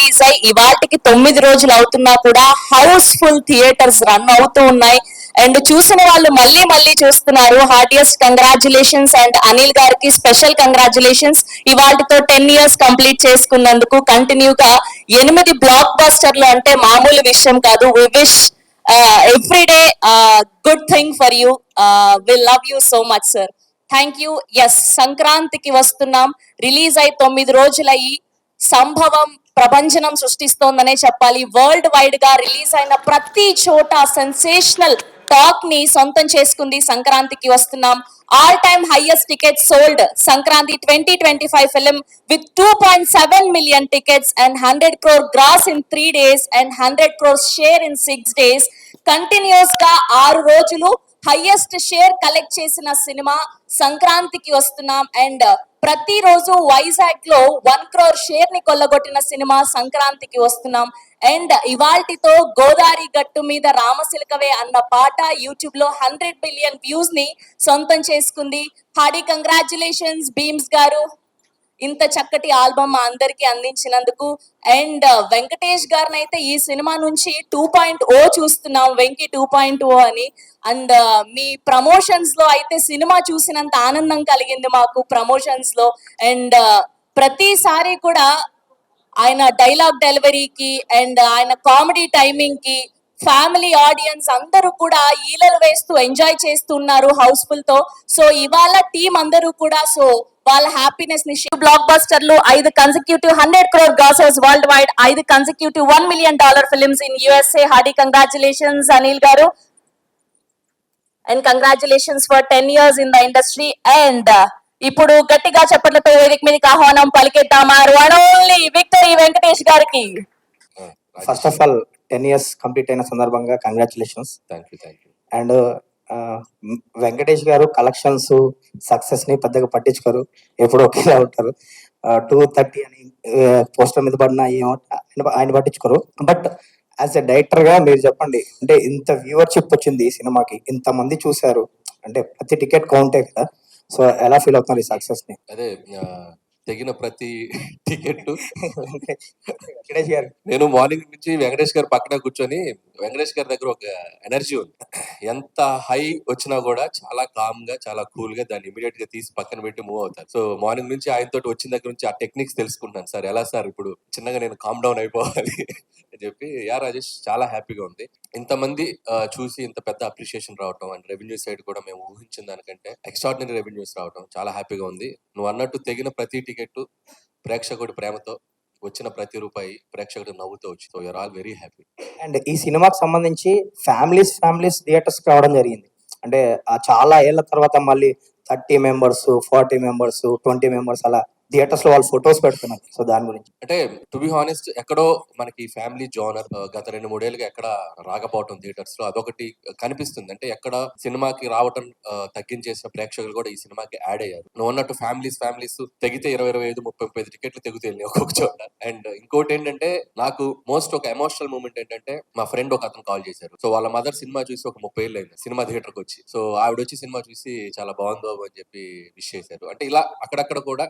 Release అయ్యి ఇవాటికి 9 రోజులు అవుతున్నా కూడా హౌస్ఫుల్ థియేటర్స్ రన్ అవుతూ ఉన్నాయి. అండ్ చూసిన వాళ్ళు మళ్ళీ మళ్ళీ చూస్తున్నారు. హార్టియస్ట్ కంగ్రాచులేషన్స్ అండ్ అనిల్ గారికి స్పెషల్ కంగ్రాచులేషన్స్. ఇవాటితో 10 years కంప్లీట్ చేసుకున్నందుకు. కంటిన్యూగా 8 బ్లాక్ బస్టర్లు అంటే మామూలు విషయం కాదు. We wish every day good thing for you. Will love you so much sir. Thank you. Yes, సంక్రాంతికి వస్తున్నాం. రిలీజ్ అయి 9 రోజులయ్యి సంభవం ప్రభంజనం సృష్టిస్తోందనే చెప్పాలి. వరల్డ్ వైడ్ గా రిలీజ్ అయిన ప్రతి చోట సెన్సేషనల్ టాక్ ని సొంతం చేసుకుంది సంక్రాంతికి వస్తున్నాం. All time highest tickets sold Sankranti 2025 film with 2.7 million tickets and 100 crore gross in 3 days and 100 crore share in 6 days. Continuous గా 6 రోజులు హైయెస్ట్ షేర్ కలెక్ట్ చేసిన సినిమా సంక్రాంతికి వస్తున్నాం. అండ్ ప్రతిరోజు వైజాగ్ లో 1 crore షేర్ ని కొల్లగొట్టిన సినిమా సంక్రాంతికి వస్తున్నాం. అండ్ ఇవాల్టితో గోదావరి గట్టు మీద రామసిలకవే అన్న పాట యూట్యూబ్ లో 100 billion వ్యూస్ ని సొంతం చేసుకుంది. హార్డీ కంగ్రాచులేషన్స్ భీమ్స్ గారు, ఇంత చక్కటి ఆల్బమ్ మా అందరికి అందించినందుకు. అండ్ వెంకటేష్ గారిని అయితే ఈ సినిమా నుంచి 2.0 చూస్తున్నాం, వెంకీ 2.0 అని. అండ్ మీ ప్రమోషన్స్ లో అయితే సినిమా చూసినంత ఆనందం కలిగింది మాకు ప్రమోషన్స్ లో. అండ్ ప్రతిసారి కూడా ఆయన డైలాగ్ డెలివరీకి అండ్ ఆయన కామెడీ టైమింగ్ కి ఫ్యామిలీ ఆడియన్స్ అందరూ కూడా ఈలలు వేస్తూ ఎంజాయ్ చేస్తున్నారు హౌస్ఫుల్ తో. సో ఇవాళ టీం అందరూ కూడా సో వాళ్ళ హ్యాపీనెస్ ని బ్లాక్ బస్టర్లు 5 consecutive 100 crore grossers world wide, 5 consecutive $1 million films in USA. Hearty congratulations Anil గారు and congratulations for 10 years in the industry. And ఇప్పుడు గట్టిగా చెప్పట్లతో వేదిక మీదకి ఆహ్వానం పలికెత్తామా ఓన్లీ విక్టరీ వెంకటేష్ గారికి. First of all 10 years complete అయిన సందర్భంగా congratulations. Thank you. And Venkatesh గారు కలెక్షన్స్ సక్సెస్ ని పెద్దగా పట్టించుకోరు, ఎప్పుడు ఒకేలా ఉంటారు. 230 అని పోస్టర్ మీద పడిన ఆయన పట్టించుకోరు. బట్ యాజ్ ఎ డైరెక్టర్ గా మీరు చెప్పండి, అంటే ఇంత వ్యూవర్షిప్ వచ్చింది ఈ సినిమాకి, ఇంత మంది చూసారు అంటే ప్రతి టికెట్ కౌంటే కదా. సో ఎలా ఫీల్ అవుతున్నారు ఈ సక్సెస్ ని? అదే తెగిన ప్రతి టికెట్ వెంకటేష్ గారు, నేను మార్నింగ్ నుంచి వెంకటేష్ గారు పక్కన కూర్చొని, వెంకటేష్ గారి దగ్గర ఒక ఎనర్జీ ఉంది. ఎంత హై వచ్చినా కూడా చాలా కామ్ గా, చాలా కూల్ గా దాన్ని ఇమీడియట్ గా తీసి పక్కన పెట్టి మూవ్ అవుతారు. సో మార్నింగ్ నుంచి ఆయనతో వచ్చిన దగ్గర నుంచి ఆ టెక్నిక్స్ తెలుసుకుంటాను. సార్ ఎలా సార్ ఇప్పుడు చిన్నగా నేను కామ్ డౌన్ అయిపోవాలి అని చెప్పి. రాజేష్ చాలా హ్యాపీగా ఉంది. ఇంతమంది చూసి ఇంత పెద్ద అప్రిషియేషన్ రావటం అండ్ రెవెన్యూ సైడ్ కూడా మేము ఊహించిన దానికంటే ఎక్స్ట్రాడినరీ రెవెన్యూస్ రావటం చాలా హ్యాపీగా ఉంది. నువ్వు అన్నట్టు తెగిన ప్రతి టికెట్ ప్రేక్షకుడి ప్రేమతో, వచ్చిన ప్రతి రూపాయి ప్రేక్షకుడు నవ్వుతూ వచ్చి. So you're all very happy. And ఈ సినిమాకి సంబంధించి ఫ్యామిలీస్ థియేటర్స్ రావడం జరిగింది. అంటే చాలా ఏళ్ల తర్వాత మళ్ళీ 30 members, 40 members, 20 members అలా థియేటర్స్ లో వాళ్ళు ఫొటోస్ పెడుతున్నారు. సో దాని గురించి అంటే టు బి హానెస్ట్, ఎక్కడో మనకి ఫ్యామిలీ జోనర్ గత 2-3 ఏళ్ళుగా ఎక్కడ రాకపోవటం థియేటర్స్ లో అదొకటి కనిపిస్తుంది. అంటే ఎక్కడ సినిమాకి రావటం తగ్గించేసిన ప్రేక్షకులు కూడా ఈ సినిమాకి యాడ్ అయ్యారు. నువ్వు అన్నట్టు ఫ్యామిలీస్ తెగితే 20, 25, 35 టికెట్లు తెగుతాయి ఒక్కొక్క చోట. అండ్ ఇంకోటి ఏంటంటే, నాకు మోస్ట్ ఒక ఎమోషనల్ మూమెంట్ ఏంటంటే, మా ఫ్రెండ్ ఒక అతను కాల్ చేశారు. సో వాళ్ళ మదర్ సినిమా చూసి ఒక 30 ఏళ్ళు అయింది సినిమా థియేటర్ కి వచ్చి. సో ఆవిడ వచ్చి సినిమా చూసి చాలా బాగుందో అని చెప్పి విష్ చేశారు. అంటే ఇలా అక్కడక్కడ కూడా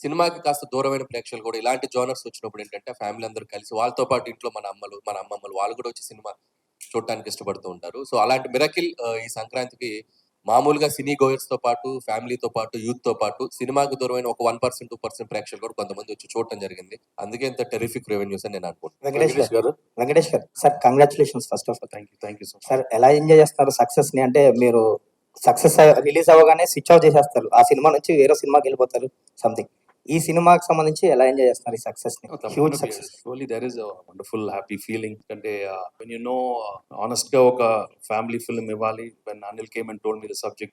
సినిమాకి కాస్త దూరమైన ప్రేక్షకులు కూడా ఇలాంటి జోనర్స్ వచ్చినప్పుడు ఏంటంటే, ఫ్యామిలీ అందరూ కలిసి వాళ్ళతో పాటు ఇంట్లో మన అమ్మమ్మలు వాళ్ళు కూడా వచ్చి సినిమా చూడటానికి ఇష్టపడుతూ ఉంటారు. సో అలాంటి మిరకిల్ ఈ సంక్రాంతికి మామూలుగా సినీ గోయర్స్ తో పాటు, ఫ్యామిలీతో పాటు, యూత్ తో పాటు సినిమాకి దూరమైన ఒక 1%, 2% ప్రేక్షకులు కూడా కొంతమంది వచ్చి చూడటం జరిగింది. అందుకే ఇంత టెరిఫిక్ రెవెన్యూస్ అని నేను అనుకుంటున్నాను. వెంకటేష్ గారు sir, congratulations first of all. Thank you sir. ఎలా ఎంజాయ్ చేస్తారు సక్సెస్ ని? అంటే మీరు సక్సెస్ రిలీజ్ అవ్వగానే స్విచ్ ఆఫ్ చేసేస్తారు, ఆ సినిమా నుంచి వేరే సినిమాకి వెళ్ళిపోతారు సంథింగ్. ఈ సినిమాకి సంబంధించి ఎలా ఎంజాయ్ చేస్తున్నారు ఈ సక్సెస్ ని? Huge success. Surely there is a wonderful happy feeling. And when you know, honest ga oka family film ఇవ్వాలి. When Anil came and told me the subject,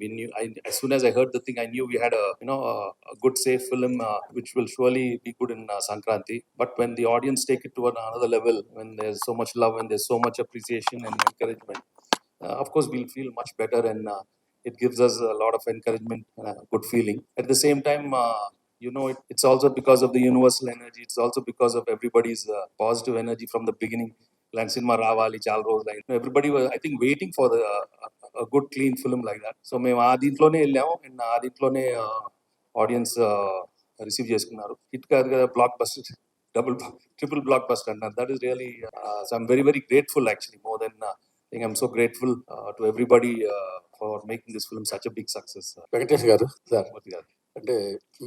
we knew. As soon as I heard the thing, I knew we had a good safe film which will surely be good in Sankranti. But when the audience take it to another level, when there's so much love and there's so much appreciation and encouragement, of course we'll feel much better, and it gives us a lot of encouragement, good feeling. At the same time, it's also because of the universal energy. It's also because of everybody's positive energy from the beginning. Like cinema ravali chaal roju like everybody was, I think, waiting for a good clean film like that. So మేము ఆ దీంట్లోనే వెళ్ళాము, and ఆ దీంట్లోనే audience receive చేసుకున్నారు. Hit కాదు కదా, block buster triple blockbuster, and that is really so I'm very very grateful actually, more than I think I'm so grateful to everybody for making this film such a big success. Venkatesh గారు sir, Murthy garu. అంటే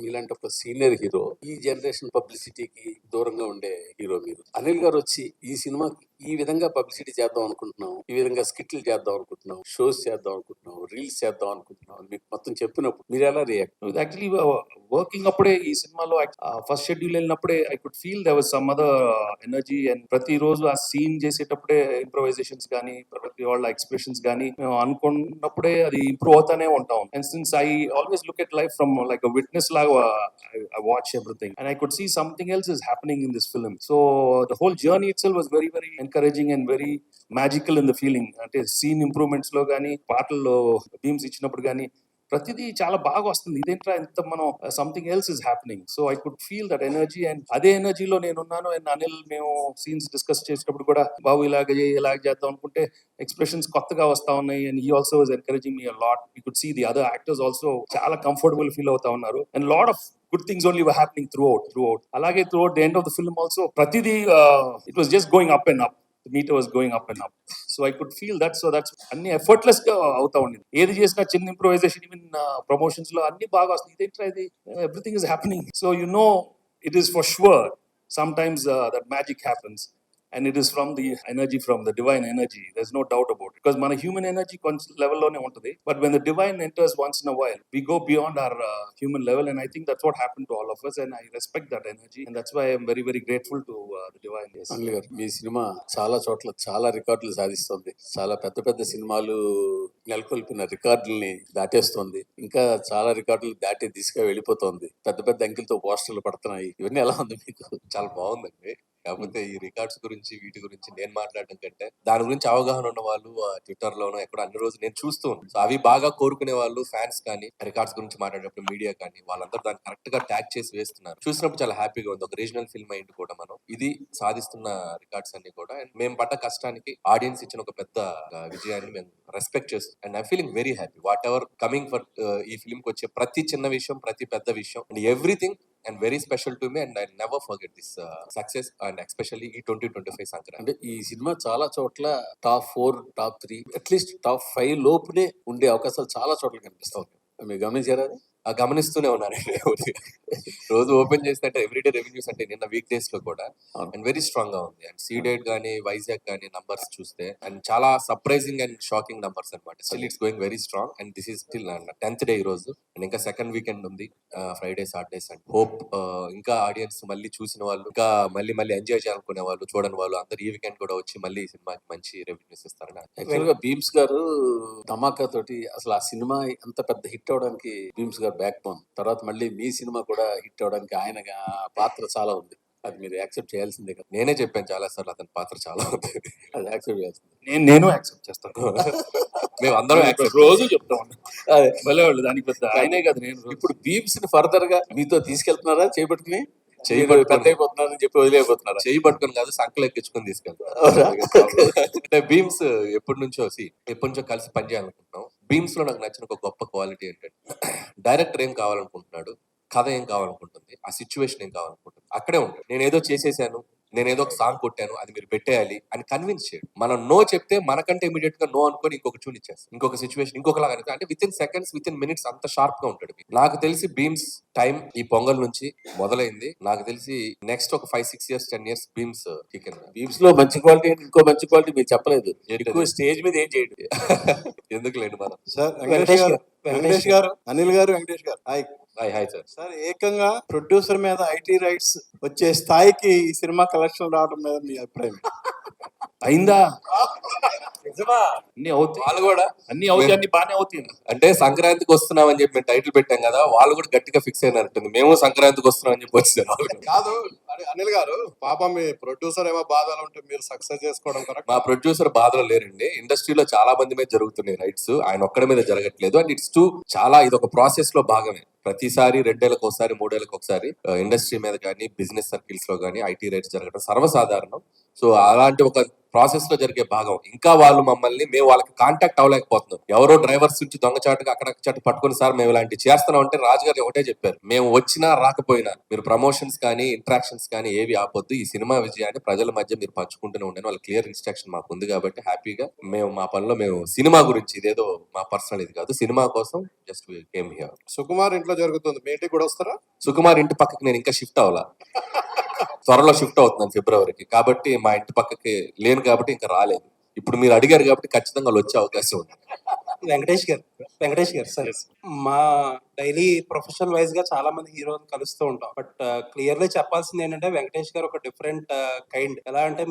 మీలాంటి ఒక senior hero, ఈ generation పబ్లిసిటీకి దూరంగా ఉండే hero మీరు. అనిల్ గారు వచ్చి ఈ సినిమాకి ఈ విధంగా పబ్లిసిటీ చేద్దాం అనుకుంటున్నాం, ఈ విధంగా స్కిట్లు చేద్దాం అనుకుంటున్నాం, షోస్ చేద్దాం అనుకుంటున్నాం, రీల్స్ చేద్దాం అనుకుంటున్నాం అని మీకు మొత్తం చెప్పినప్పుడు మీరు ఎలా రియాక్ట్? యాక్చువల్లీ వర్కింగ్ అప్పుడే ఈ సినిమాలో ఫస్ట్ షెడ్యూల్ వెళ్ళినప్పుడే I could feel there was some other energy, and ప్రతిరోజు ఆ సీన్ చేసేటప్పుడే ఇంప్రొవైజేషన్స్ కానీ ప్రతి వాళ్ళ ఎక్స్ప్రెషన్స్ కానీ మేము అనుకున్నప్పుడే అది ఇంప్రూవ్ అవుతానే ఉంటాం. And since I always look at life from like a witness లాగా I watch everything and I could see something else is happening in this film. So the whole journey itself was very very encouraging and very magical in the feeling. అంటే scene improvements లో కానీ పాటల్లో themes ఇచ్చినప్పుడు కానీ ప్రతిదీ చాలా బాగా వస్తుంది. ఇదేంట్రా ఇంత మనం something else is happening. So I could feel that energy, and అదే ఎనర్జీలో నేనున్నాను. అండ్ అనిల్ మేము సీన్స్ డిస్కస్ చేసేటప్పుడు కూడా బాబు ఇలాగ చేద్దాం అనుకుంటే ఎక్స్ప్రెషన్స్ కొత్తగా వస్తా ఉన్నాయి. And he also was encouraging me a lot. You could see the other actors also చాలా కంఫర్టబుల్ ఫీల్ అవుతా ఉన్నారు. And lot of good things only were happening throughout. Alage throughout the end of the film also, pratidi it was just going up and up. The meter was going up and up. So I could feel that. So that's anni effortless ga avuta undi. Edi chesina chinna improvisation, even promotions lo anni baga vastundi. Identra idi everything is happening. So you know it is for sure. Sometimes that magic happens. And it is from the energy, from the divine energy. There's no doubt about it. Because మన human energy కొంచెం లెవెల్లోనే ఉంటుంది. But when the divine enters once in a while, we go beyond our human level. And I think that's what happened to all of us. And I respect that energy. And that's why I'm very, very grateful to the divine. Yes. Anil గారు, మీ cinema చాలా చోట్ల చాలా రికార్డులు సాధిస్తుంది. చాలా పెద్ద పెద్ద సినిమాలు నెలకొల్పిన రికార్డుల్ని దాటేస్తుంది. ఇంకా చాలా రికార్డులు దాటి దిశగా వెళ్ళిపోతుంది. పెద్ద పెద్ద అంకెలతో పోస్టర్లు పడుతున్నాయి. ఇవన్నీ ఎలా ఉంది మీకు? చాలా బాగుందండి. కాకపోతే ఈ రికార్డ్స్ గురించి వీటి గురించి నేను మాట్లాడడం కంటే దాని గురించి అవగాహన ఉన్న వాళ్ళు ట్విట్టర్ లోనో ఎక్కడ అన్ని రోజు నేను చూస్తూ ఉన్నాను. సో అవి బాగా కోరుకునే వాళ్ళు ఫ్యాన్స్ కానీ రికార్డ్స్ గురించి మాట్లాడేటప్పుడు మీడియా కానీ వాళ్ళందరూ దాన్ని కరెక్ట్ గా ట్యాగ్ చేసి వేస్తున్నారు. చూసినప్పుడు చాలా హ్యాపీగా ఉంది. ఒక రీజనల్ ఫిల్మ్ అయింది కూడా మనం ఇది సాధిస్తున్న రికార్డ్స్ అన్ని కూడా. అండ్ మేము పడ్డ కష్టానికి ఆడియన్స్ ఇచ్చిన ఒక పెద్ద విజయాన్ని మేము రెస్పెక్ట్ చేస్తాం. And I feeling very happy what ever coming for ఈ ఫిల్మ్ కి వచ్చే ప్రతి చిన్న విషయం, ప్రతి పెద్ద విషయం, and everything and very special to me, and I'll never forget this success, and especially ఈ 2025 సంక్రాంతి. అంటే ఈ సినిమా చాలా చోట్ల టాప్ 4, టాప్ 3, అట్లీస్ట్ టాప్ 5 లోపునే ఉండే అవకాశాలు చాలా చోట్ల కనిపిస్తాయి. మీరు గమనించారా? గమనిస్తూనే ఉన్నాను. రోజు ఓపెన్ చేస్తే ఎవ్రీడే రెవెన్యూస్ అంటే నిన్న వీక్ డేస్ లో కూడా అండ్ వెరీ స్ట్రాంగ్ గా ఉంది. అండ్ సీడెడ్ గానీ వైజాగ్ గానీ నంబర్స్ చూస్తే అండ్ చాలా సర్ప్రైజింగ్ అండ్ షాకింగ్ నంబర్స్ అనమాట. Still it's going very strong. And this is still 10th day ఈ రోజు. అండ్ ఇంకా సెకండ్ వీకెండ్ ఉంది, ఫ్రైడే సాటర్డేస్. అండ్ హోప్ ఇంకా ఆడియన్స్ మళ్ళీ చూసిన వాళ్ళు, ఇంకా మళ్ళీ ఎంజాయ్ చేయాలనుకునే వాళ్ళు, చూడని వాళ్ళు అందరు ఈ వీకెండ్ కూడా వచ్చి మళ్ళీ ఈ సినిమాకి మంచి రెవెన్యూస్ ఇస్తారని. యాక్చువల్ గా భీమ్స్ గారు ధమాకా తోటి అసలు ఆ సినిమా అంత పెద్ద హిట్ అవడానికి భీమ్స్ గారు బ్యాక్ బోన్. తర్వాత మళ్ళీ మీ సినిమా కూడా హిట్ అవడానికి ఆయన పాత్ర చాలా ఉంది. అది మీరు యాక్సెప్ట్ చేయాల్సిందే కదా. నేనే చెప్పాను చాలా సార్లు అతని పాత్ర చాలా ఉంది, అది యాక్సెప్ట్ చేయాల్సిందే. నేను యాక్సెప్ట్ చేస్తాను. మేము అందరం రోజు చెప్తా ఉన్నాం. భలే వాళ్ళు దానికి పెద్ద ఆయనే కదా. నేను ఇప్పుడు భీమ్స్ ని ఫర్దర్ గా మీతో తీసుకెళ్తున్నారా? చేపట్టుకుని పెద్ద అయిపోతున్నారని చెప్పి వదిలేకపోతున్నారా? చేయి పట్టుకొని కాదు, సంకలు ఎక్కించుకొని తీసుకెళ్తారు. అంటే భీమ్స్ ఎప్పటి నుంచో కలిసి పనిచేయాలనుకుంటున్నాం. భీమ్స్ లో నాకు నచ్చిన ఒక గొప్ప క్వాలిటీ ఏంటంటే డైరెక్టర్ ఏం కావాలనుకుంటున్నాడు, కథ ఏం కావాలనుకుంటుంది, ఆ సిచ్యువేషన్ ఏం కావాలనుకుంటుంది, అక్కడే ఉంటుంది. నేను ఏదో చేసేసాను, నేను ఏదో ఒక సాంగ్ కొట్టాను, అది మీరు పెట్టేయాలి అని కన్విన్స్ చేయడు. మనం నో చెప్తే మనకంటే ఇమీడియట్ గా నో అనుకొని ఇంకొక ట్యూన్ ఇచ్చేస్తాం, ఇంకొక సిచ్యువేషన్ ఇంకొకలాగా. అంటే with in seconds, with in minutes అంత షార్ప్ గా ఉంటాడు. నాకు తెలిసి భీమ్స్ టైం ఈ పొంగల్ నుంచి మొదలైంది. నాకు తెలిసి నెక్స్ట్ ఒక 5-6 years 10 years భీమ్స్ కికెన్. భీమ్స్ లో మంచి క్వాలిటీ, ఇంకో మంచి క్వాలిటీ మీరు చెప్పలేదు. ఎక్కువ స్టేజ్ మీద ఏం చేయడు. ఎందుకు లేండి మనం. సార్ వెంకటేష్ గారు, అనిల్ గారు, వెంకటేష్ గారు, హాయ్ సార్. సార్ ఏకంగా ప్రొడ్యూసర్ మీద ఐటీ రైట్స్ వచ్చే స్థాయికి ఈ సినిమా కలెక్షన్ రావడం మీద మీ అభిప్రాయం? అయిందా? అన్ని అవుతాయి, వాళ్ళు కూడా అన్ని అవుతాయి, అన్ని బాగానే అవుతాయి. అంటే సంక్రాంతికి వస్తున్నాం అని చెప్పి మేము టైటిల్ పెట్టాం కదా, వాళ్ళు కూడా గట్టిగా ఫిక్స్ అయినట్టుంది. మేము సంక్రాంతికి వస్తున్నాం అని చెప్పి వచ్చారు. కాదు అనిల్ గారు, పాప మీ ప్రొడ్యూసర్ ఏమో బాధలు ఉంటే మీరు సక్సెస్ చేసుకోవడం కరెక్ట్. మా ప్రొడ్యూసర్ బాధలో లేరండి. ఇండస్ట్రీలో చాలా మంది మీద జరుగుతున్నాయి రైట్స్, ఆయన ఒక్కడి మీద జరగట్లేదు. అండ్ ఇట్స్ చాలా ఇది ఒక ప్రాసెస్ లో భాగమే. ప్రతిసారి 2 ఏళ్ళకి ఒకసారి 3 ఏళ్ళకి ఒకసారి ఇండస్ట్రీ మీద కానీ బిజినెస్ సర్కిల్స్ లో కానీ ఐటీ రైట్స్ జరగడం సర్వసాధారణం. సో అలాంటి ఒక ప్రాసెస్ లో జరిగే భాగం. ఇంకా వాళ్ళు మమ్మల్ని మేము వాళ్ళకి కాంటాక్ట్ అవ్వలేకపోతున్నాం. ఎవరో డ్రైవర్స్ నుంచి దొంగచాటుగా అక్కడ చాటు పట్టుకుని సార్ మేము ఇలాంటి చేస్తున్నాం అంటే రాజు గారు ఒకటే చెప్పారు, మేము వచ్చినా రాకపోయినా మీరు ప్రమోషన్స్ కానీ ఇంట్రాక్షన్స్ కానీ ఏవి ఆపొద్దు, ఈ సినిమా విజయాన్ని ప్రజల మధ్య మీరు పంచుకుంటూనే ఉండండి. వాళ్ళ క్లియర్ ఇన్స్ట్రక్షన్ మాకు ఉంది కాబట్టి హ్యాపీగా మేము మా పనిలో మేము సినిమా గురించి ఇదేదో మా పర్సనల్ ఇది కాదు, సినిమా కోసం జస్ట్ కేమ్ హియర్. సుకుమార్ ఇంట్లో జరుగుతుంది, మీ ఇంటికి కూడా వస్తారా? సుకుమార్ ఇంటి పక్కకి నేను ఇంకా షిఫ్ట్ అవ్వాలా, త్వరలో షిఫ్ట్ అవుతున్నాను ఫిబ్రవరికి, కాబట్టి మా ఇంటి పక్కకి లేను కాబట్టి ఇంకా రాలేదు. ఇప్పుడు మీరు అడిగారు కాబట్టి ఖచ్చితంగా వాళ్ళు వచ్చే అవకాశం ఉంది. వెంకటేష్ గారు సార్, మా డైలీ ప్రొఫెషనల్ వైజ్ గా చాలా మంది హీరోలు కలుస్తూ ఉంటాం. బట్ క్లియర్లీ చెప్పాల్సింది ఏంటంటే వెంకటేష్ గారు ఒక డిఫరెంట్ కైండ్. ఎలా అంటే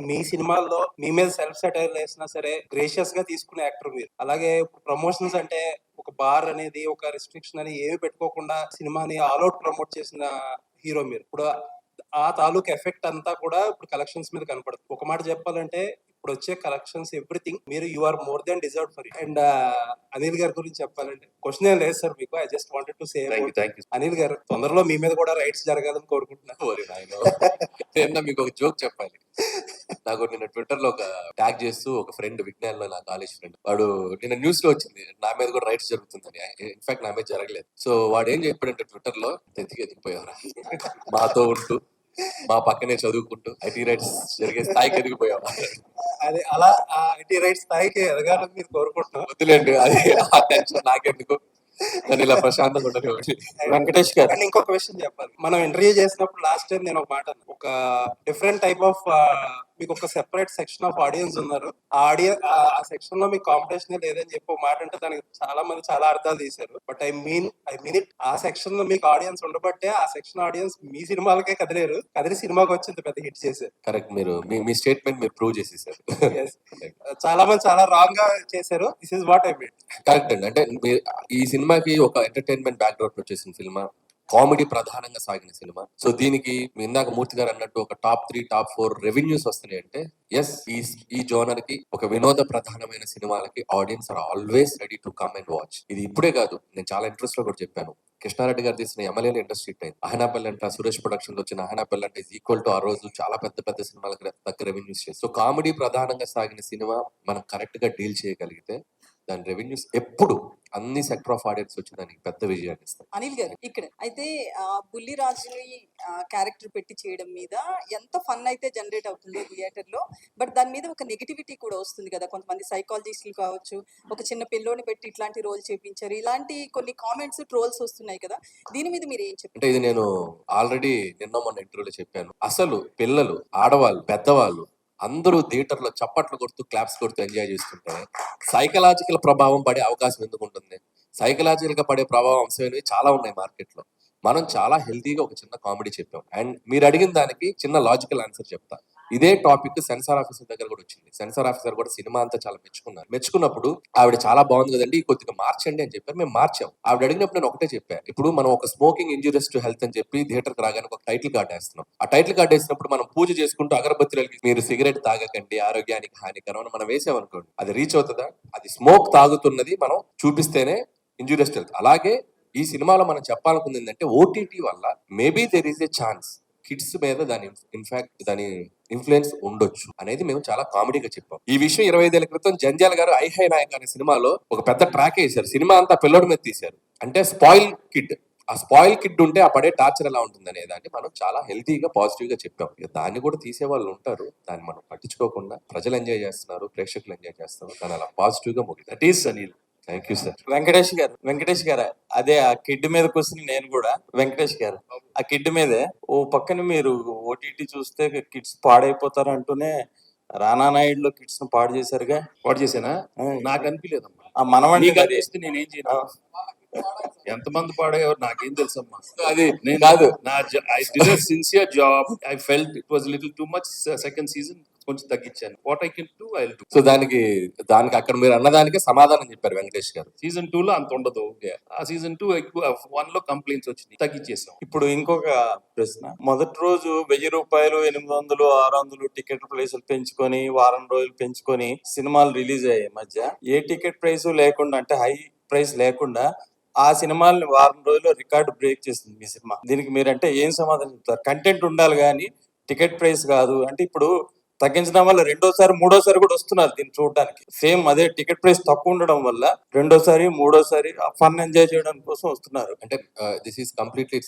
మీ సినిమాల్లో మీ మీద సెల్ఫ్ సెటైర్ వేసినా సరే గ్రేషియస్ గా తీసుకునే యాక్టర్ మీరు. అలాగే ప్రమోషన్స్ అంటే ఒక బార్ అనేది ఒక రిస్ట్రిక్షన్ అని ఏమి పెట్టుకోకుండా సినిమాని ఆల్అౌట్ ప్రమోట్ చేసిన హీరో మీరు. ఇప్పుడు ఆ తాలూకు ఎఫెక్ట్ అంతా కూడా ఇప్పుడు కలెక్షన్స్ మీద కనపడుతుంది. ఒక మాట చెప్పాలంటే ఇప్పుడు వచ్చే కలెక్షన్స్ ఎవ్రీథింగ్ మీరు you are more than deserve for it. And Anil గారి గురించి చెప్పాలంటే క్వశ్చన్ ఏం లేదు సార్ మీకు. I just wanted to say thank you. Anil గారు తొందరలో మీ మీద కూడా రైట్స్ జరగాలని కోరుకుంటున్నాను. నేను మీకు ఒక జోక్ చెప్పాలి. నాకు నిన్న ట్విట్టర్ లో ఒక ట్యాగ్ చేస్తూ ఒక ఫ్రెండ్ విజ్ఞాన్ లో నా కాలేజ్ ఫ్రెండ్ వాడు నిన్న న్యూస్ లో వచ్చింది నా మీద కూడా రైట్స్ జరుగుతుందని. ఇన్ఫాక్ట్ నా మీద జరగలేదు. సో వాడు ఏం చెప్పాడంటే ట్విట్టర్ లో ఎదిగిపోయావరా మాతో ఉంటూ మా పక్కనే చదువుకుంటూ ఐటీ రైట్స్ జరిగే స్థాయికి ఎదిగిపోయావా. అదే అలా ఐటీ రైట్స్ స్థాయికి ఎదగాలని మీరు కోరుకుంటున్నాం. వద్దులేండి, అది ఆ టెన్షన్ నాకెందుకు, కానీ ఇలా ప్రశాంతంగా ఉండదు. వెంకటేష్ గారు అండ్ ఇంకొక విషయం చెప్పాలి. మనం ఇంటర్వ్యూ చేసినప్పుడు లాస్ట్ టైం నేను ఒక మాట అన్నా. ఒక డిఫరెంట్ టైప్ ఆఫ్ మీకు ఒక సెపరేట్ సెక్షన్ ఆఫ్ ఆడియన్స్ ఉన్నారు. ఆ సెక్షన్ లో మీకు కాంపిటీషన్ లేదని చెప్పి ఒక మాట అంటే దానికి చాలా మంది చాలా అర్థాలు తీశారు. But I mean it. ఆ సెక్షన్ లో మీకు ఆడియన్స్ ఉండబట్టే ఆ సెక్షన్ ఆడియన్స్ మీ సినిమాలకే కదిలేరు, కదిలి సినిమాకి వచ్చి ఇంత పెద్ద హిట్ చేశారు. కరెక్ట్, మీరు మీ స్టేట్మెంట్ మీరు ప్రూవ్ చేసేసారు. చాలా మంది చాలా రాంగ్ గా చేశారు. This is what I mean. Correct అండి. అంటే ఈ సినిమాకి ఒక ఎంటర్టైన్మెంట్ బ్యాక్ డ్రాప్ వచ్చేసిన సినిమా, కామెడీ ప్రధానంగా సాగిన సినిమా. సో దీనికి మీ ఇందాక మూర్తి గారు అన్నట్టు ఒక టాప్ 3 టాప్ 4 రెవెన్యూస్ వస్తున్నాయి అంటే ఎస్, ఈ జోనర్ కి ఒక వినోద ప్రధానమైన సినిమాలకి audience are always ready to come and watch. ఇది ఇప్పుడే కాదు, నేను చాలా ఇంట్రెస్ట్ లో కూడా చెప్పాను. కృష్ణారెడ్డి గారు తీసిన ఎమ్మెల్యేల ఇండస్ట్రీ అయింది. అహనాపల్లి అంటే సురేష్ ప్రొడక్షన్ లో వచ్చిన అహనాపల్లి అంటే ఈక్వల్ టు ఆ రోజు చాలా పెద్ద సినిమాలకు తగ్గ రెవెన్యూస్ చేసి. సో కామెడీ ప్రధానంగా సాగిన సినిమా మనం కరెక్ట్ గా డీల్ చేయగలిగితే దాని రెవెన్యూస్ ఎప్పుడు అన్ని సెక్టర్ ఆఫ్ ఆడియన్స్ వచ్చి దానికి పెద్ద విజయాన్ని ఇస్తాయి. అనిల్ గారు ఇక్కడ అయితే బుల్లిరాజుని క్యారెక్టర్ పెట్టి చేయడం మీద ఎంత ఫన్ అయితే జనరేట్ అవుతుందో థియేటర్ లో, బట్ దాని మీద ఒక నెగిటివిటీ కూడా వస్తుంది కదా. కొంతమంది సైకాలజిస్టులు కావచ్చు, ఒక చిన్న పిల్లోని పెట్టి ఇట్లాంటి రోల్ చేపించారు, ఇలాంటి కొన్ని కామెంట్స్ ట్రోల్స్ వస్తున్నాయి కదా. దీని మీద మీరు ఏం చెప్పారు? అంటే ఇది నేను ఆల్రెడీ మొన్న ఇంటర్వ్యూలో చెప్పాను. అసలు పిల్లలు, ఆడవాళ్ళు, పెద్దవాళ్ళు అందరూ థియేటర్లో చప్పట్లు కొడుతూ క్లాప్స్ కొడుతూ ఎంజాయ్ చేస్తుంటే సైకలాజికల్ ప్రభావం పడే అవకాశం ఎందుకు ఉంటుంది? సైకలాజికల్ గా పడే ప్రభావం అంశమైనవి చాలా ఉన్నాయి మార్కెట్ లో. మనం చాలా హెల్తీగా ఒక చిన్న కామెడీ చెప్పాం. అండ్ మీరు అడిగిన దానికి చిన్న లాజికల్ ఆన్సర్ చెప్తా. ఇదే టాపిక్ సెన్సార్ ఆఫీసర్ దగ్గర కూడా వచ్చింది. సెన్సార్ ఆఫీసర్ కూడా సినిమా అంతా చాలా మెచ్చుకున్నారు. మెచ్చుకున్నప్పుడు ఆవిడ చాలా బాగుంది కదండి, కొద్దిగా మార్చండి అని చెప్పారు. మేము మార్చాం. ఆవిడ అడిగినప్పుడు నేను ఒకటే చెప్పాను, ఇప్పుడు మనం ఒక స్మోకింగ్ ఇంజూరియస్ టు హెల్త్ అని చెప్పి థియేటర్కి రాగానే ఒక టైటిల్ కార్డ్ వేస్తున్నాం. ఆ టైటిల్ కార్డ్ వేసినప్పుడు మనం పూజ చేసుకుంటూ అగరబత్తులకి మీరు సిగరెట్ తాగకండి, ఆరోగ్యానికి హానికరం అని మనం వేసామనుకోండి, అది రీచ్ అవుతుందా? అది స్మోక్ తాగుతున్నది మనం చూపిస్తేనే ఇంజూరియస్ టు హెల్త్. అలాగే ఈ సినిమాలో మనం చెప్పాలనుకుంది ఏంటంటే ఓటీటీ వల్ల maybe there is a chance kids మీద దాని ఇన్ఫ్లుయెన్స్ ఉండొచ్చు అనేది మేము చాలా కామెడీగా చెప్పాం. ఈ విషయం 25 ఏళ్ల క్రితం జంజాల గారు ఐహై నాయక్ అనే సినిమాలో ఒక పెద్ద ట్రాక్ వేశారు. సినిమా అంతా పిల్లోడి మీద తీశారు. అంటే స్పాయిల్ కిడ్, ఆ స్పాయిల్ కిడ్ ఉంటే ఆ పడే టార్చర్ ఎలా ఉంటుంది అనే దాన్ని మనం చాలా హెల్తీగా పాజిటివ్ గా చెప్పాం. ఇక దాన్ని కూడా తీసే వాళ్ళు ఉంటారు, దాన్ని మనం పట్టించుకోకుండా ప్రజలు ఎంజాయ్ చేస్తున్నారు, ప్రేక్షకులు ఎంజాయ్ చేస్తున్నారు, దాన్ని అలా పాజిటివ్ గా ముగి. That is Anil. Thank you sir. Venkatesh గారు అదే ఆ కిడ్ మీద కూర్చుని నేను కూడా వెంకటేష్ గారు ఆ కిడ్ మీదే ఓ పక్కన మీరు ఓటీటీ చూస్తే కిడ్స్ పాడైపోతారు అంటూనే రానా నాయుడులో కిడ్స్ ను పాడు చేశారుగా. వాడు చేసానా? నాకు అనిపించలేదమ్మా. ఆ మనవాణ్ణి నీకు అది ఇస్తే నేనేం చేయను. ఎంతమంది పాడేవారు నాకేం తెలుసమ్మా. అది నేను కాదు, I did a sincere job. I felt it was little too much. Second season కొంచెం తగ్గించాను. What I can do I will do. So దానికి అక్కడ మీరు అన్నదానికి సమాధానం చెప్పారు వెంకటేష్ గారు. సీజన్ 2 లో అంత ఉండదు. ఆ సీజన్ 2 ఎక్కువ 1 లో కంప్లైంట్స్ వచ్చినాయి, తగ్గించేసాం. ఇప్పుడు ఇంకొక ప్రశ్న. మొదటి రోజు 1000 రూపాయలు, 800, 600 టికెట్ ప్రైసులు పెంచుకొని వారం రోజులు పెంచుకొని సినిమాలు రిలీజ్ అయ్యాయి. మధ్య ఏ టికెట్ ప్రైస్ లేకుండా, అంటే హై ప్రైస్ లేకుండా ఆ సినిమాల్ని వారం రోజుల్లో రికార్డు బ్రేక్ చేసింది మీ సినిమా. దీనికి మీరంటే ఏం సమాధానం చెప్తారు? కంటెంట్ ఉండాలి కానీ టికెట్ ప్రైస్ కాదు అంటే ఇప్పుడు తగ్గించడం వల్ల రెండోసారి మూడోసారి కూడా వస్తున్నారు దీన్ని చూడడానికి. సేమ్ అదే టికెట్ ప్రైస్ తక్కువ ఉండడం వల్ల రెండోసారి మూడోసారి ఫన్ ఎంజాయ్ చేయడం కోసం వస్తున్నారు. అంటే this is completely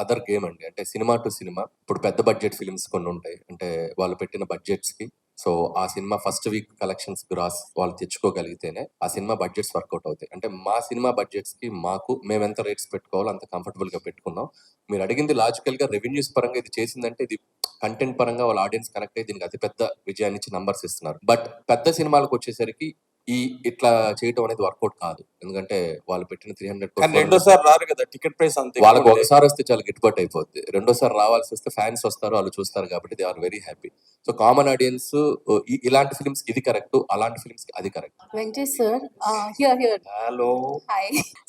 other game అండి. అంటే సినిమా టు సినిమా ఇప్పుడు పెద్ద బడ్జెట్ ఫిల్మ్స్ కొన్ని ఉంటాయి, అంటే వాళ్ళు పెట్టిన బడ్జెట్స్ కి సో ఆ సినిమా ఫస్ట్ వీక్ కలెక్షన్స్ గ్రాస్ వాళ్ళు తెచ్చుకోగలిగితేనే ఆ సినిమా బడ్జెట్స్ వర్కౌట్ అవుతాయి. అంటే మా సినిమా బడ్జెట్స్ కి మాకు మేము ఎంత రేట్స్ పెట్టుకోవాలో అంత కంఫర్టబుల్ గా పెట్టుకున్నాం. మీరు అడిగింది లాజికల్ గా రెవెన్యూస్ పరంగా ఇది చేసిందంటే ఇది కంటెంట్ పరంగా వాళ్ళ ఆడియన్స్ కనెక్ట్ అయ్యి దీనికి అతిపెద్ద విజయాన్ని ఇచ్చి నంబర్స్ ఇస్తున్నారు. బట్ పెద్ద సినిమాలకు వచ్చేసరికి ఇట్లా చేయటం అనేది వర్కౌట్ కాదు. ఎందుకంటే వాళ్ళు పెట్టిన 300 కానీ రెండోసారి రారు కదా, టికెట్ ప్రైస్ అంతే. వాళ్ళకి ఒకసారి వస్తే చాలా గిట్టుబాటు అయిపోద్ది. రెండోసారి రావాల్సి వస్తే ఫ్యాన్స్ వస్తారు, వాళ్ళు చూస్తారు కాబట్టి they are very happy. So common audience ఇలాంటి ఫిల్మ్స్ ఇది కరెక్ట్, అలాంటి ఫిల్మ్స్ కి అది correct. Venkatesh sir, here. Hello. Hi.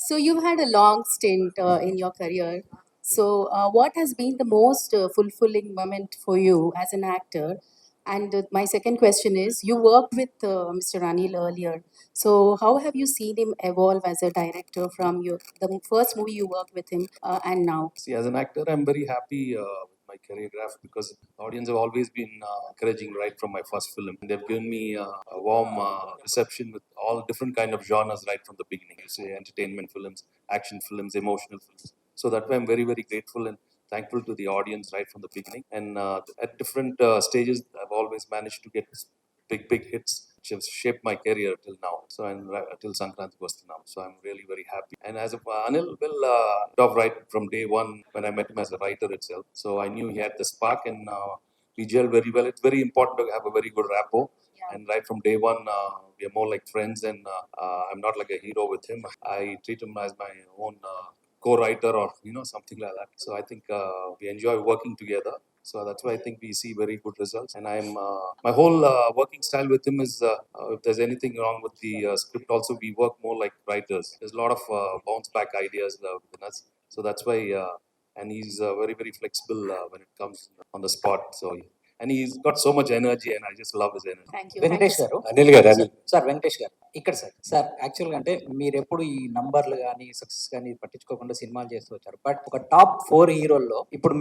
So you've had a long stint in your career. So what has been the most fulfilling moment for you as an actor? And my second question is, you worked with Mr. Anil earlier. So how have you seen him evolve as a director from the first movie you worked with him and now? See, as an actor, I'm very happy with my choreograph because the audience have always been encouraging right from my first film. They've given me a warm reception with all different kind of genres right from the beginning. You say entertainment films, action films, emotional films. So that way, I'm very, very grateful and thankful to the audience right from the beginning. And at different stages, I've always managed to get big hits which have shaped my career till now. So I'm till Sankranti Vastunam. So I'm really very happy. And as a Anil, well, top right from day one when I met him as a writer itself. So I knew he had the spark and we gel very well. It's very important to have a very good rapport. Yeah. And right from day one, we are more like friends. And I'm not like a hero with him. I treat him as my own co-writer or something like that. So I think we enjoy working together. So that's why I think we see very good results. And I'm my whole working style with him is if there's anything wrong with the script, also we work more like writers. There's a lot of bounce back ideas within us. So that's why and he's very, very flexible when it comes on the spot. So and he's got so much energy and I just love his energy. Thank you. Venkatesh గారు, అనిల్ గారు Anil sir Venkatesh గారు ఇక్కడ sir యాక్చువల్గా అంటే మీరు ఎప్పుడు ఈ నంబర్లు కానీ సక్సెస్ కానీ పట్టించుకోకుండా సినిమాలు చేస్తూ వచ్చారు. బట్ ఒక టాప్ 4 హీరోల్లో ఇప్పుడు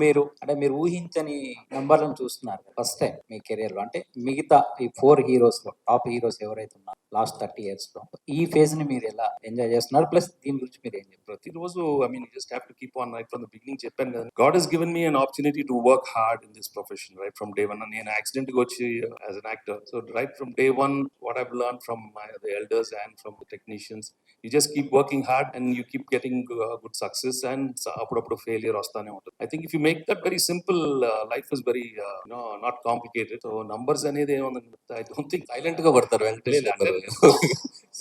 మీరు ఊహించని నంబర్లను చూస్తున్నారు ఫస్ట్ టైం మీ కెరియర్ లో. అంటే మిగతా ఈ 4 హీరోస్ లో టాప్ హీరోస్ ఎవరైతే ఉన్నారో లాస్ట్ 30 years లో ఈ ఫేజ్ ని మీరు ఎలా ఎంజాయ్ చేస్తున్నారు, ప్లస్ దీని గురించి మీరు ఏం చెప్తారు? ప్రతిరోజు I mean, you just have to keep on right from the beginning. చెప్పాను కదా, God has given me an opportunity to work hard in this profession right from day one. నేను యాక్సిడెంట్ గా వచ్చి as an actor. So right from day one, what I've learned from the elders and from the technicians, you just keep working hard and you keep getting good success and అప్పుడప్పుడు failure వస్తానే ఉంటుంది. I think if you make that very simple, life is very not complicated. So numbers అనేది I don't think silent గా పడతారు వెంకటేష్ గారు.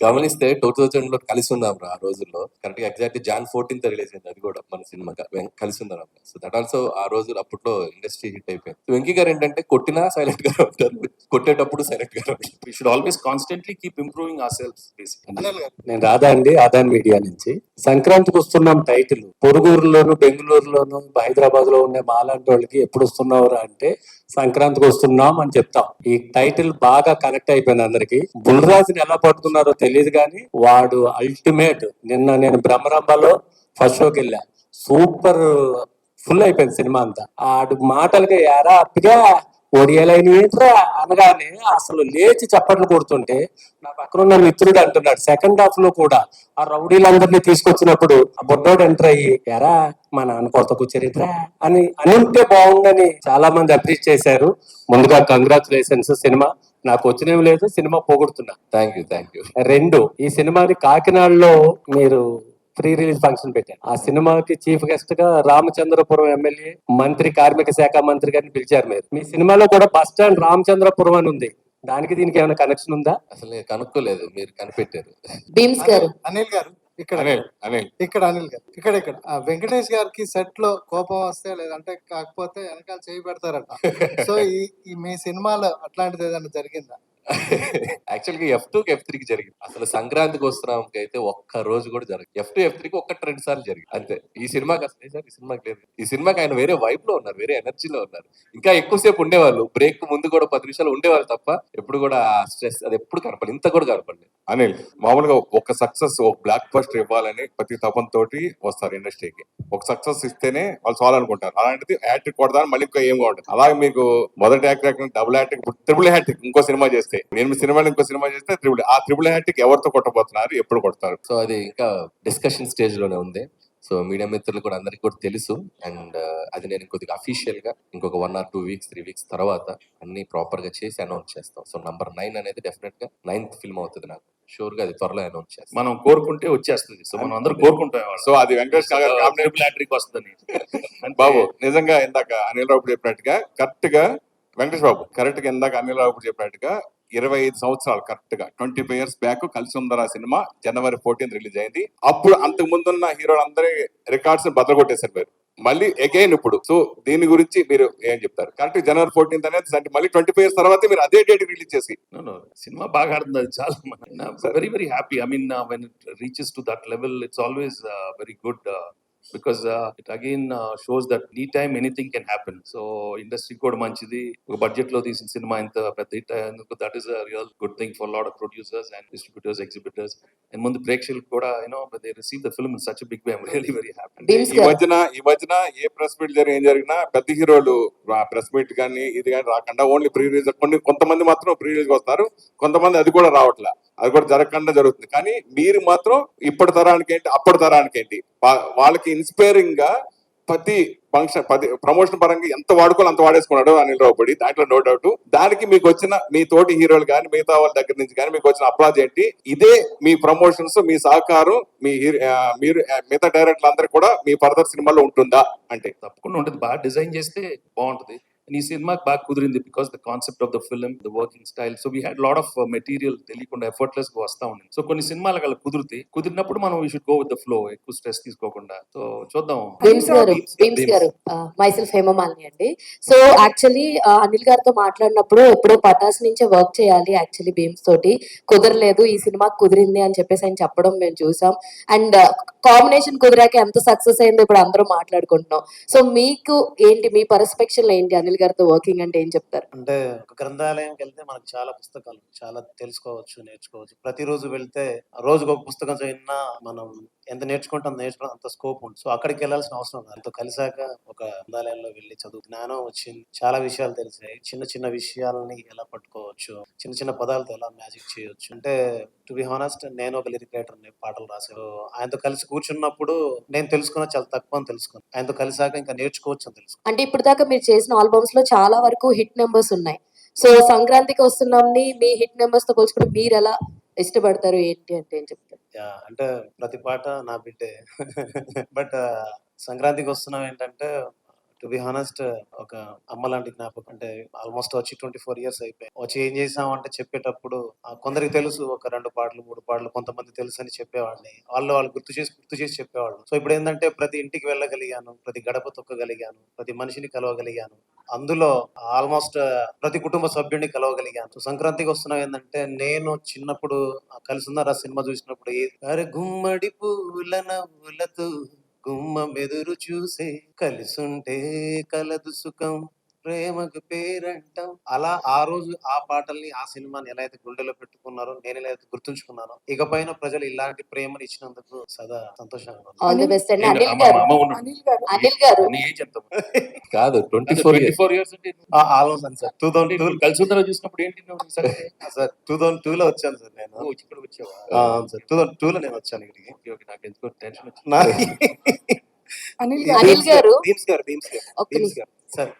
గమనిస్తే 2000 లో కలిసి ఉన్నాం ఆ రోజుల్లో. కరెక్ట్ గా ఎగ్జాక్ట్ Jan 14th రిలీజ్ అయింది అది కూడా మన సినిమా కలిసి ఉన్నాం. సో దట్ ఆల్సో ఆ రోజు అప్పట్లో ఇండస్ట్రీ హిట్ అయిపోయింది. వెంకీ గారు ఏంటంటే కొట్టినా సైలెంట్ గా ఉంటారు, కొట్టేటప్పుడు సైలెంట్ గా ఉంటారు. we should always constantly keep improving ourselves basically. నేను రాధా అండి, ఆదాన్ మీడియా నుంచి. సంక్రాంతికి వస్తున్నాం టైటిల్ పొరుగురులోను బెంగళూరులోను హైదరాబాద్ లో ఉండే మాలాంటి వాళ్ళకి ఎప్పుడు వస్తున్నావురా అంటే సంక్రాంతికి వస్తున్నాం అని చెప్తాం. ఈ టైటిల్ బాగా కనెక్ట్ అయిపోయింది అందరికి. బుల్రాజుని ఎలా పట్టుకున్నారో తెలియదు కానీ వాడు అల్టిమేట్. నిన్న నేను బ్రహ్మరంభలో ఫస్ట్ షోకి వెళ్ళా, సూపర్ ఫుల్ అయిపోయింది సినిమా అంతా. ఆడు మాటలకి ఎరా అప్పిగా ఒడియాలైన ఏంట్రా అనగానే అసలు లేచి చప్పట్లు కొడుతుంటే నా పక్కన ఉన్న మిత్రుడు అంటున్నాడు సెకండ్ హాఫ్ లో కూడా ఆ రౌడీలందరినీ తీసుకొచ్చినప్పుడు ఆ బొడ్డోడు ఎంటర్ అయ్యి ఎరా మా నాన్న కొత్త కూర్చోరేట్రా అని ఉంటే బాగుందని చాలా మంది అప్రీషియేట్ చేశారు. ముందుగా కంగ్రాచులేషన్స్. సినిమా నాకు వచ్చినేం లేదు, సినిమా పోగొడుతున్నా. Thank you. 2, ఈ సినిమాని కాకినాడలో మీరు ప్రీ రిలీజ్ ఫంక్షన్ పెట్టారు. ఆ సినిమాకి చీఫ్ గెస్ట్ గా రామచంద్రపురం ఎమ్మెల్యే మంత్రి కార్మిక శాఖ మంత్రి గారిని పిలిచారు మీరు. మీ సినిమాలో కూడా బస్ స్టాండ్ రామచంద్రపురం అని ఉంది. దానికి దీనికి ఏమైనా కనెక్షన్ ఉందా? అసలు నేను కనుక్కోలేదు, మీరు కనిపెట్టారు. బీమ్స్ గారు, అనిల్ గారు ఇక్కడ అనిల్ ఇక్కడ అనిల్ గారు ఇక్కడ ఆ వెంకటేష్ గారికి సెట్ లో కోపం వస్తే లేదంటే కాకపోతే వెనకాల చేయి పెడతారట. సో ఈ మీ సినిమాలో అట్లాంటిది ఏదైనా జరిగిందా? యాక్చువల్గా F2 కి F3 కి జరిగింది. అసలు సంక్రాంతికి వస్తున్నాంకి అయితే ఒక్క రోజు కూడా జరగదు. F2 F3 కి 1-2 సార్లు జరిగింది అంతే. ఈ సినిమాకి అసలు ఏ సార్ ఈ సినిమాకి లేదు. ఈ సినిమాకి ఆయన వేరే వైబ్ లో ఉన్నారు, వేరే ఎనర్జీలో ఉన్నారు. ఇంకా ఎక్కువసేపు ఉండేవాళ్ళు, బ్రేక్ ముందు కూడా 10 నిమిషాలు ఉండేవాళ్ళు తప్ప ఎప్పుడు కూడా స్ట్రెస్ అది ఎప్పుడు కనపడలేదు, ఇంత కూడా కనపడలేదు. అనిల్ మామూలుగా ఒక సక్సెస్ ఒక బ్లాక్ బస్టర్ ఇవ్వాలని ప్రతి తపన తోటి వస్తారు ఇండస్ట్రీకి. ఒక సక్సెస్ ఇస్తేనే వాళ్ళు చాలు అనుకుంటారు. అలాంటిది హ్యాట్రిక్ కొడతాను మళ్ళీ ఇంకా ఏం ఉంటుంది. అలాగే మీకు మొదటి hat trick, double hat trick, triple hat trick ఇంకో సినిమా చేస్తే, 8 సినిమాలు ఇంకో సినిమా చేస్తే ట్రిపుల్ హ్యాట్రిక్ ఎవరితో కొట్టబోతున్నారు, ఎప్పుడు కొడతారు? సో అది ఇంకా డిస్కషన్ స్టేజ్ లోనే ఉంది. సో మీడియా మిత్రులు కూడా అందరికి కూడా తెలుసు. అండ్ అది నేను కొద్దిగా అఫీషియల్ గా ఇంకొక 1 or 2 weeks 3 weeks తర్వాత అన్ని ప్రాపర్ గా చేసి అనౌన్స్ చేస్తాం. సో నంబర్ 9 అనేది డెఫినెట్ గా 9th ఫిల్మ్ అవుతుంది. నాకు షూర్ గా అది త్వరలో అనౌన్స్ చేస్తాం. మనం కోరుకుంటే వచ్చేస్తుంది. సో మనం అందరూ కోరుకుంటాం. సో అది వెంకటేష్ గారు ట్రిపుల్ హ్యాట్రిక్ వస్తుంది. బాబు నిజంగా ఇందాక అనిల్ రావు చెప్పినట్టుగా కరెక్ట్ గా, వెంకటేష్ బాబు కరెక్ట్ గా ఇందాక అనిల్ రావు చెప్పినట్టుగా 25 సంవత్సరాలు కరెక్ట్ గా 25 years బ్యాక్ కలిసి ఉందరా సినిమా January 14th రిలీజ్ అయింది. అప్పుడు అంతకు ముందున్న హీరోలు అందరి రికార్డ్స్ బద్దలు కొట్టేశారు మీరు. మళ్ళీ అగైన్ ఇప్పుడు సో దీని గురించి మీరు ఏం చెప్తారు? కరెక్ట్ January 14th అనేది అంటే మళ్ళీ 25 years తర్వాత మీరు అదే డేట్ రిలీజ్ చేసి సినిమా బాగా ఆడుతుంది. అది చాలా very very happy. I mean when it reaches to that level it's always very good because it again shows that any time anything can happen. So industry కూడా మంచిది. ఒక బడ్జెట్ లో తీసిన సినిమా ఇంత పెద్ద హిట్ అయ్యేందుకు that is a real good thing for a lot of producers and distributors, exhibitors. And ముందు ప్రేక్షకులకు కూడా they receive the film in such a big way. I'm really very happy. ఈ మధ్యన ఏ ప్రెస్ మీట్ ఏం జరిగినా పెద్ద హీరోలు ప్రెస్ మీట్ కానీ ఇది కానీ రాకుండా ఓన్లీ ప్రీ రిలీజ్, కొంతమంది మాత్రం ప్రీ రిలీజ్ వస్తారు, కొంతమంది అది కూడా రావట్లా, అది కూడా జరగకుండా జరుగుతుంది. కానీ మీరు మాత్రం ఇప్పటి తరానికి ఏంటి అప్పటి తరానికి ఏంటి వాళ్ళకి ఇన్స్పైరింగ్ గా ప్రతి ఫంక్షన్ ప్రమోషన్ పరంగా ఎంత వాడుకోవాలి అంత వాడేసుకున్నాడు అనిల్ రావుపూడి, దాంట్లో నో డౌట్. దానికి మీకు వచ్చిన మీ తోటి హీరోలు కానీ మిగతా వాళ్ళ దగ్గర నుంచి కానీ మీకు వచ్చిన అప్లాజ్ ఏంటి? ఇదే మీ ప్రమోషన్స్, మీ సహకారం మీరు మిగతా డైరెక్టర్లు అందరూ కూడా మీ ఫర్దర్ సినిమాలో ఉంటుందా అంటే? తప్పకుండా ఉంటుంది. బాగా డిజైన్ చేస్తే బాగుంటుంది. ఈ సినిమాకి బాగా కుదిరింది because the concept of the film, the working style. So we had lot of material తెలియకుండా ఎఫర్ట్లెస్ గా వస్తా ఉంది. సో కొన్ని సినిమాలకు అలా కుదిరినప్పుడు మనం we should go with the flow, ఎక్కువ స్ట్రెస్ తీసుకోకుండా. సో చూద్దాం. మైసెల్ఫ్ హేమమాలిని అండి. సో యాక్చువల్లీ అనిల్ గారితో మాట్లాడినప్పుడు ఎప్పుడో పటాస్ నుంచే వర్క్ చేయాలి యాక్చువల్లీ బీమ్స్ తోటి, కుదరలేదు, ఈ సినిమా కుదిరింది అని చెప్పేసి ఆయన చెప్పడం మేము చూసాం. అండ్ కాంబినేషన్ కుదిరాక ఎంత సక్సెస్ అయిందో ఇప్పుడు అందరూ మాట్లాడుకుంటున్నాం. సో మీకు ఏంటి, మీ పర్స్పెక్షన్ ఏంటి అనిల్ గారితో వర్కింగ్ అంటే ఏం చెప్తారు? అంటే ఒక గ్రంథాలయంకి వెళ్తే మనకు చాలా పుస్తకాలు, చాలా తెలుసుకోవచ్చు, నేర్చుకోవచ్చు. ప్రతిరోజు వెళ్తే రోజుకు ఒక పుస్తకం చదివినా మనం ఎంత నేర్చుకుంటాం, అంత స్కోప్ ఉంది. సో అక్కడికి వెళ్ళాల్సిన అవసరం లేదు. అంతా కలిసాక ఒక గ్రంథాలయంలో వెళ్ళి చదువు జ్ఞానం వచ్చింది, చాలా విషయాలు తెలిసాయి. చిన్న చిన్న విషయాలని ఎలా పట్టుకోవచ్చు, చిన్న చిన్న పదాలతో ఎలా మ్యాజిక్ చేయొచ్చు. అంటే టు బి హానెస్ట్ నేను ఒక లిరిక్ రైటర్, పాటలు రాసాను. ఆయనతో కలిసి కూర్చున్నప్పుడు నేను తెలుసుకున్నా చాలా తక్కువ అని తెలుసుకున్నాను. ఆయనతో కలిసాక ఇంకా నేర్చుకోవచ్చు అని తెలుసుకున్నాను. అంటే ఇప్పుడు దాకా మీరు చేసిన ఆల్బమ్స్ లో చాలా వరకు హిట్ నెంబర్స్ ఉన్నాయి. సో సంక్రాంతికి వస్తున్నాంని మీ హిట్ నెంబర్స్ తో పోల్చుకుంటే మీరు ఎలా ఇష్టపడతారు ఏంటి అంటే ఏం చెప్తారు? అంటే ప్రతి పాట నా బిడ్డే. బట్ సంక్రాంతికి వస్తున్నాం ఏంటంటే టు బి హానెస్ట్ ఒక అమ్మ లాంటి జ్ఞాపకం. అంటే ఆల్మోస్ట్ వచ్చి 24 years అయిపోయాయి. వచ్చి ఏం చేసాం అంటే చెప్పేటప్పుడు కొందరికి తెలుసు ఒక 2 పాటలు 3 పాటలు, కొంతమంది తెలుసు అని చెప్పేవాడిని. వాళ్ళు గుర్తు చేసి చెప్పేవాళ్ళు. సో ఇప్పుడు ఏంటంటే ప్రతి ఇంటికి వెళ్ళగలిగాను, ప్రతి గడప తొక్కగలిగాను, ప్రతి మనిషిని కలవగలిగాను. అందులో ఆల్మోస్ట్ ప్రతి కుటుంబ సభ్యుడిని కలవగలిగాను. సో సంక్రాంతికి వస్తున్నాం ఏంటంటే నేను చిన్నప్పుడు కలిసి ఉన్నారా సినిమా చూసినప్పుడు అరే గుమ్మడి పూల నవ్వులతో గుమ్మ మెదురు చూసే కలిసుంటే కలదు సుఖం ప్రేమకు పేరంటాం. అలా ఆ రోజు ఆ పాటల్ని, ఆ సినిమాని ఎలా అయితే గుండెలో పెట్టుకున్నారో, నేను ఎలా అయితే గుర్తుంచుకున్నానో, ఇకపైన ప్రజలు ఇలాంటి ప్రేమని ఇచ్చినందుకు సదా సంతోషంగా. ఆల్ ది బెస్ట్ అండి. నేను అనిల్ గారు, అనిల్ గారు నీ ఏజ్ ఎంత? కాదు 24 years అంటే ఆల్మోస్ట్ సార్ 2002 కలిసి ఉందరో చూసినప్పుడు ఏంటి సార్ 2002లో వచ్చాను సార్ నేను. ఇక్కడ వచ్చావా? సార్ 2002లో నేను వచ్చాను ఇక్కడికి. నాకు ఎందుకో టెన్షన్ వచ్చింది. అనిల్ గారు భీమ్స్ గారు ఒక్క నిమిషం. సార్